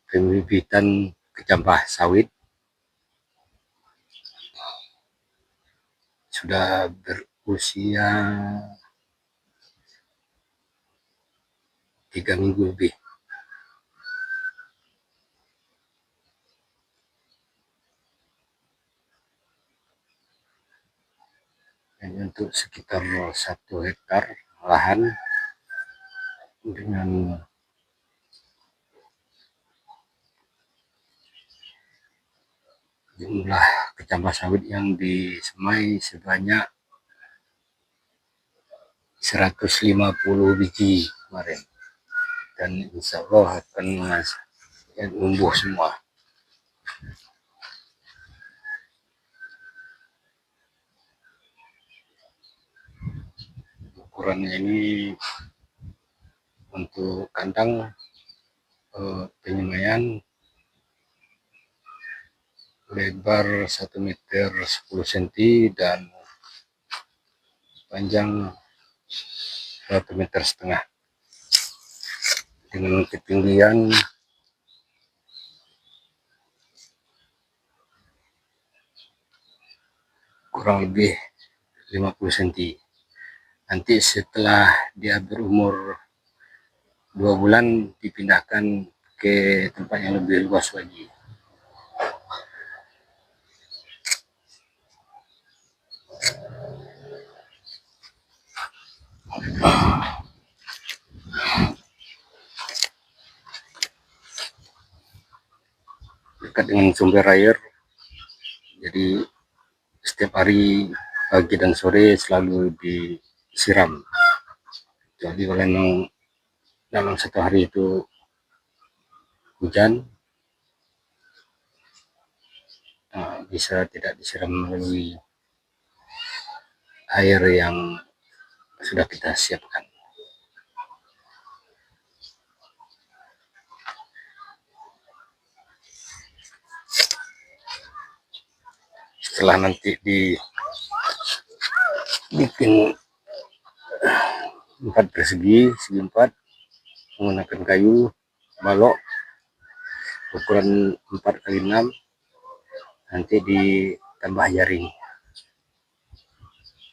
pembibitan kecambah sawit sudah berusia 3 minggu lebih. Dan untuk sekitar 1 hektar lahan dengan jumlah kecambah sawit yang disemai sebanyak 150 biji kemarin, dan insya Allah akan tumbuh semua. Ukurannya ini untuk kandang penyemaian lebar 1 meter 10 cm dan panjang 1,5 meter dengan ketinggian kurang lebih 50 cm. Nanti setelah dia berumur 2 bulan dipindahkan ke tempat yang lebih luas lagi. Dekat dengan sumber air, jadi setiap hari pagi dan sore selalu disiram. Jadi kalau memang dalam 1 hari itu hujan, bisa tidak disiram melalui air yang sudah kita siapkan. Setelah nanti dibikin 4 persegi, segi 4, menggunakan kayu balok ukuran 4x6, nanti ditambah jaring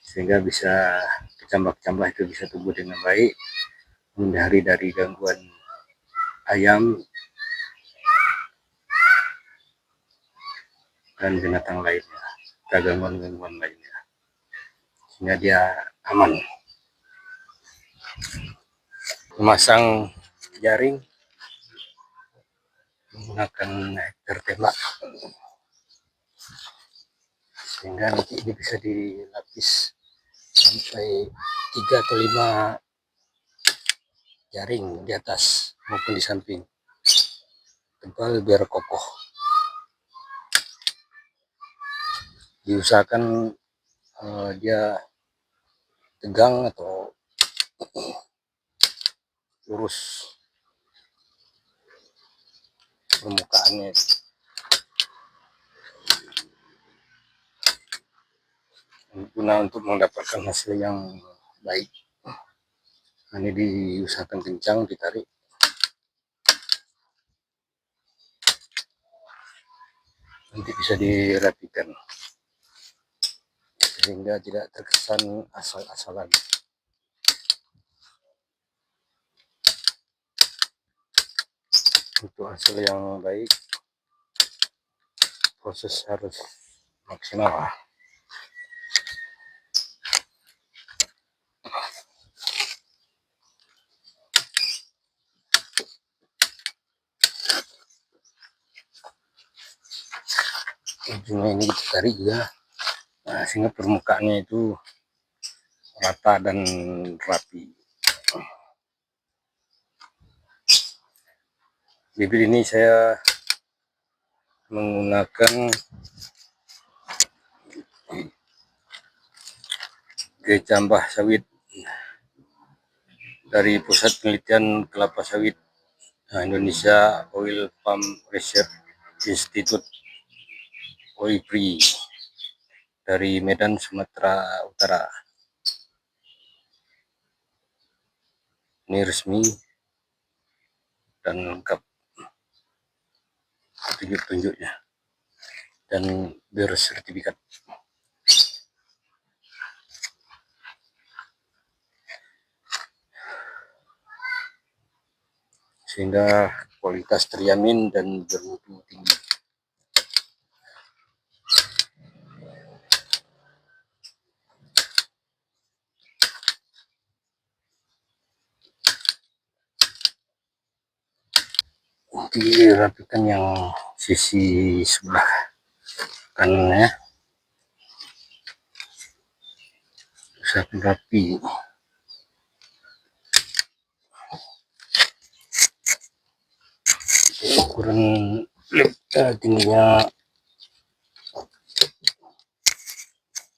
sehingga bisa kecambah-kecambah itu bisa tumbuh dengan baik, menghindari dari gangguan ayam dan binatang lainnya, gangguan-gangguan lainnya, sehingga dia aman. Memasang jaring menggunakan hektar tembak sehingga nanti ini bisa dilapis sampai 3 atau 5 jaring di atas maupun di samping, tebal biar kokoh. Diusahakan dia tegang atau lurus permukaannya guna untuk mendapatkan hasil yang baik. Ini diusahakan kencang, ditarik. Nanti bisa dirapikan sehingga tidak terkesan asal-asalan. Untuk hasil yang baik, proses harus maksimal. Ujungnya ini kita tarik juga, sehingga permukaannya itu rata dan rapi. Bibit ini saya menggunakan kecambah sawit dari Pusat Penelitian Kelapa Sawit Indonesia Oil Palm Research Institute OIPRI dari Medan, Sumatera Utara. Ini resmi dan lengkap. petunjuk-petunjuknya dan bersertifikat, sehingga kualitas terjamin dan bermutu tinggi. Dirapikan yang sisi sebelah kanannya, usahakan rapi. Ukuran tingginya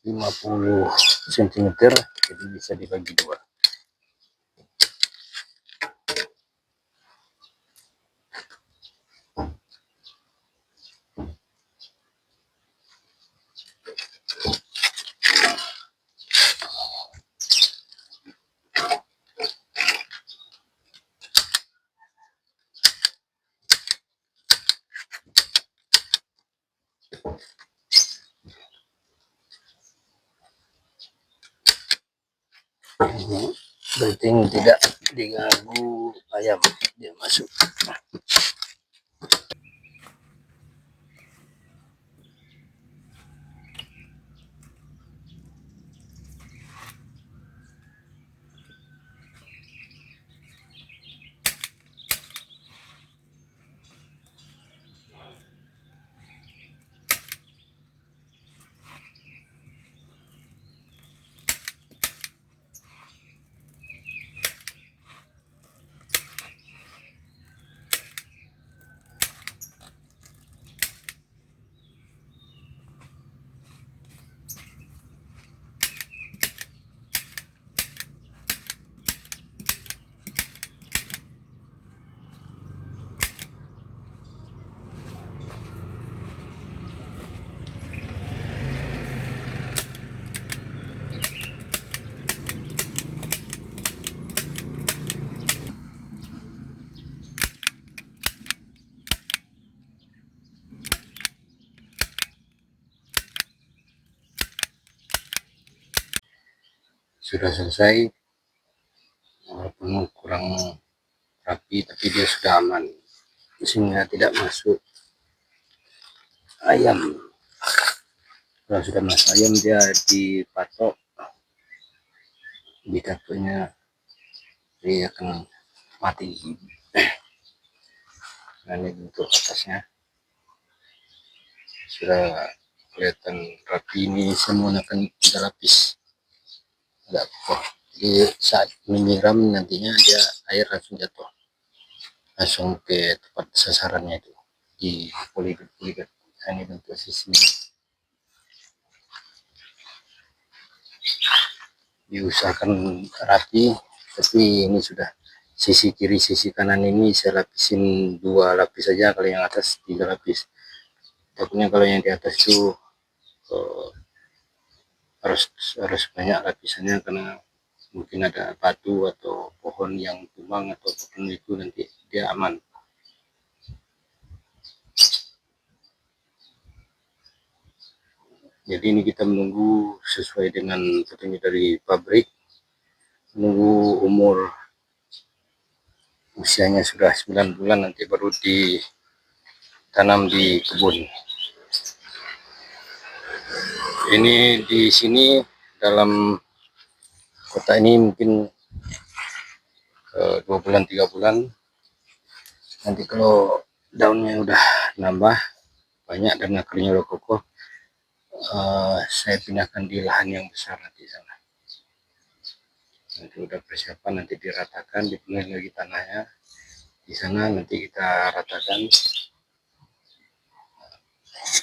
50 cm, jadi bisa dibagi dua. Penting tidak diganggu ayam, dia masuk. Sudah selesai, walaupun kurang rapi tapi dia sudah aman, sehingga tidak masuk ayam. Kalau sudah masuk ayam, dia dipatok di kartunya, dia akan mati. Nah, ini bentuk atasnya sudah kelihatan rapi. Ini semua akan 3 lapis, agak kokoh, jadi saat menyiram nantinya dia air langsung jatuh langsung ke tempat sasarannya, itu di poligat. Nah, ini bentuk sisi, diusahakan rapi. Tapi ini sudah sisi kiri, sisi kanan ini saya lapisin 2 lapis saja, kalau yang atas 3 lapis. Takutnya kalau yang di atas itu harus banyak lapisannya, karena mungkin ada batu atau pohon yang tumbang atau pohon itu, nanti dia aman. Jadi ini kita menunggu sesuai dengan petunjuk dari pabrik, menunggu umur usianya sudah 9 bulan, nanti baru ditanam di kebun. Ini di sini dalam kota ini mungkin 2 bulan 3 bulan. Nanti kalau daunnya udah nambah banyak dan akarnya udah kokoh, saya pindahkan di lahan yang besar nanti sana. Nanti udah persiapan, nanti diratakan, dipenuhi lagi tanahnya di sana, nanti kita ratakan.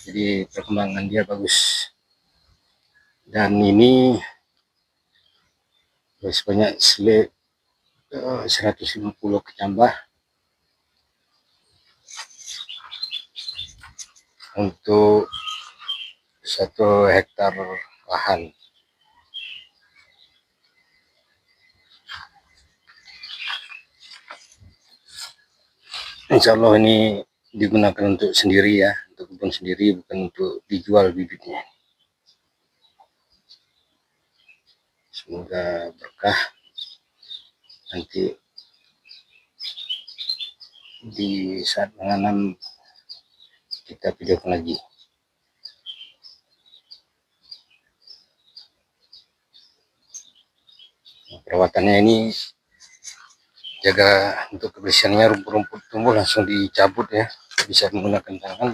Jadi perkembangan dia bagus. Dan ini sebanyak 150 kecambah untuk 1 hektar lahan. Insya Allah ini digunakan untuk sendiri ya, untuk kebun sendiri, bukan untuk dijual bibitnya. Semoga berkah. Nanti di saat menanam kita videokan lagi. Perawatannya ini jaga untuk kebersihannya, rumput-rumput tumbuh langsung dicabut ya, bisa menggunakan tangan.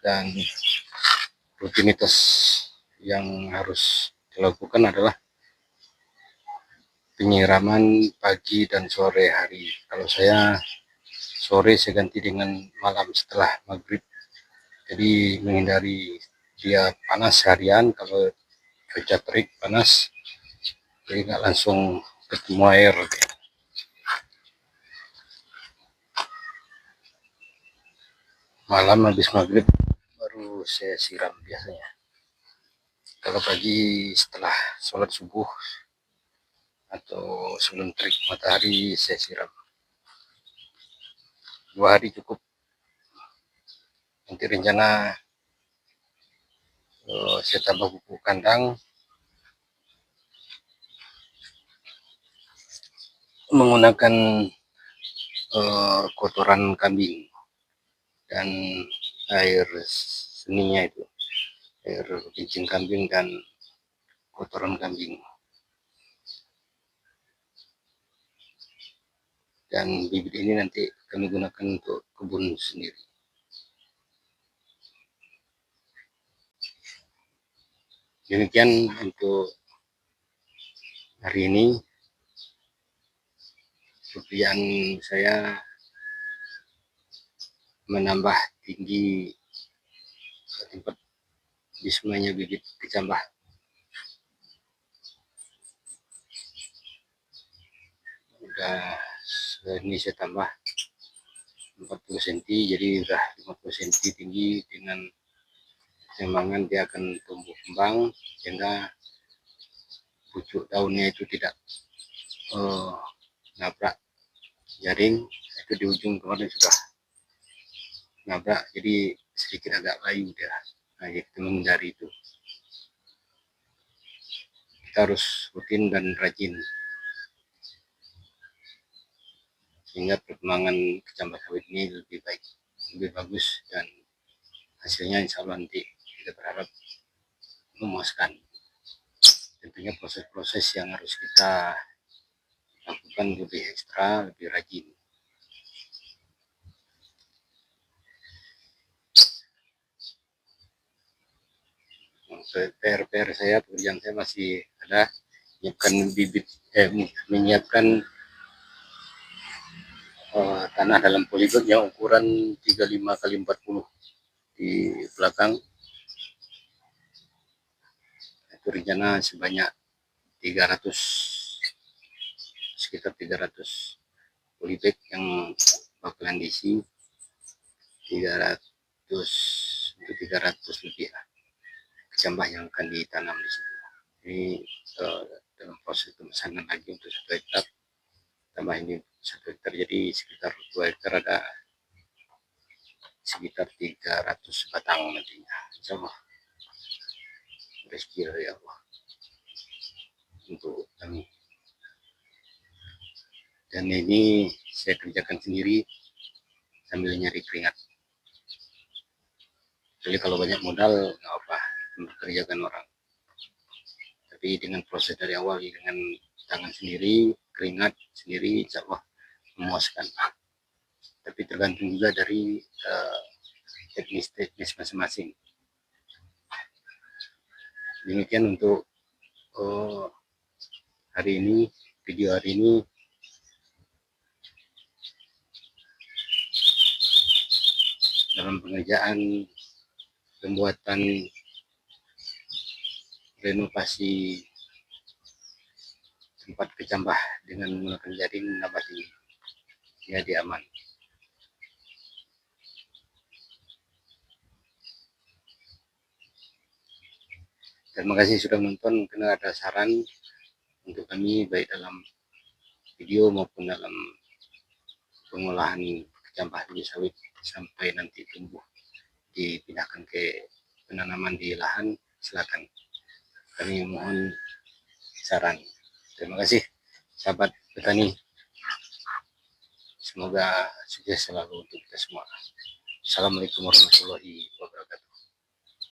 Dan rutinitas yang harus dilakukan adalah penyiraman pagi dan sore hari. Kalau saya sore saya ganti dengan malam setelah maghrib, jadi menghindari dia panas harian. Kalau cuaca terik panas, jadi nggak langsung ketemu air. Malam habis maghrib baru saya siram biasanya. Kalau pagi setelah sholat subuh atau sebelum terik matahari saya siram. 2 hari cukup. Nanti rencana saya tambah pupuk kandang menggunakan kotoran kambing dan air seninya, itu air kencing kambing dan kotoran kambing. Dan bibit ini nanti kami gunakan untuk kebun sendiri. Demikian untuk hari ini. Pekerjaan saya menambah tinggi tempat bismanya bibit kecambah. Udah ini saya tambah 40 cm, jadi udah 50 cm tinggi. Dengan perkembangan dia akan tumbuh kembang sehingga pucuk daunnya itu tidak nabrak jaring. Itu di ujung kemarin sudah nabrak, jadi sedikit agak layu dia. Nah, kita menghindari itu. Kita harus rutin dan rajin sehingga perkembangan kecambah sawit ini lebih baik, lebih bagus, dan hasilnya insya Allah nanti kita berharap memuaskan. Tentunya proses-proses yang harus kita lakukan lebih ekstra, lebih rajin. PR saya, pekerjaan saya masih ada menyiapkan bibit, menyiapkan tanah dalam polybag yang ukuran 35x40 di belakang. Itu rencana sebanyak 300, sekitar 300 polybag yang bakalan diisi 300 untuk 300 lebih lah kecambah yang akan ditanam di situ. Ini dalam proses pemesanan lagi untuk 1 hektar, tambah ini 1 hektar, jadi sekitar 2 hektar, ada sekitar 300 batang nantinya. Insya Allah rezeki ya Allah untuk kami. Dan ini saya kerjakan sendiri sambil nyari keringat. Jadi kalau banyak modal nggak apa, mempekerjakan orang. Tapi dengan proses dari awal, dengan tangan sendiri, keringat sendiri, insya Allah memuaskan. Tapi tergantung juga dari teknis-teknis masing-masing. Demikian untuk hari ini, video hari ini. Dalam pengerjaan pembuatan renovasi tempat kecambah dengan menggunakan jaring nambah tinggi, ya dia aman. Terima kasih sudah menonton. Mungkin ada saran untuk kami baik dalam video maupun dalam pengolahan jambah biji sawit sampai nanti tumbuh dipindahkan ke penanaman di lahan, silakan. Kami mohon saran. Terima kasih sahabat petani. Semoga sukses selalu untuk kita semua. Assalamualaikum warahmatullahi wabarakatuh.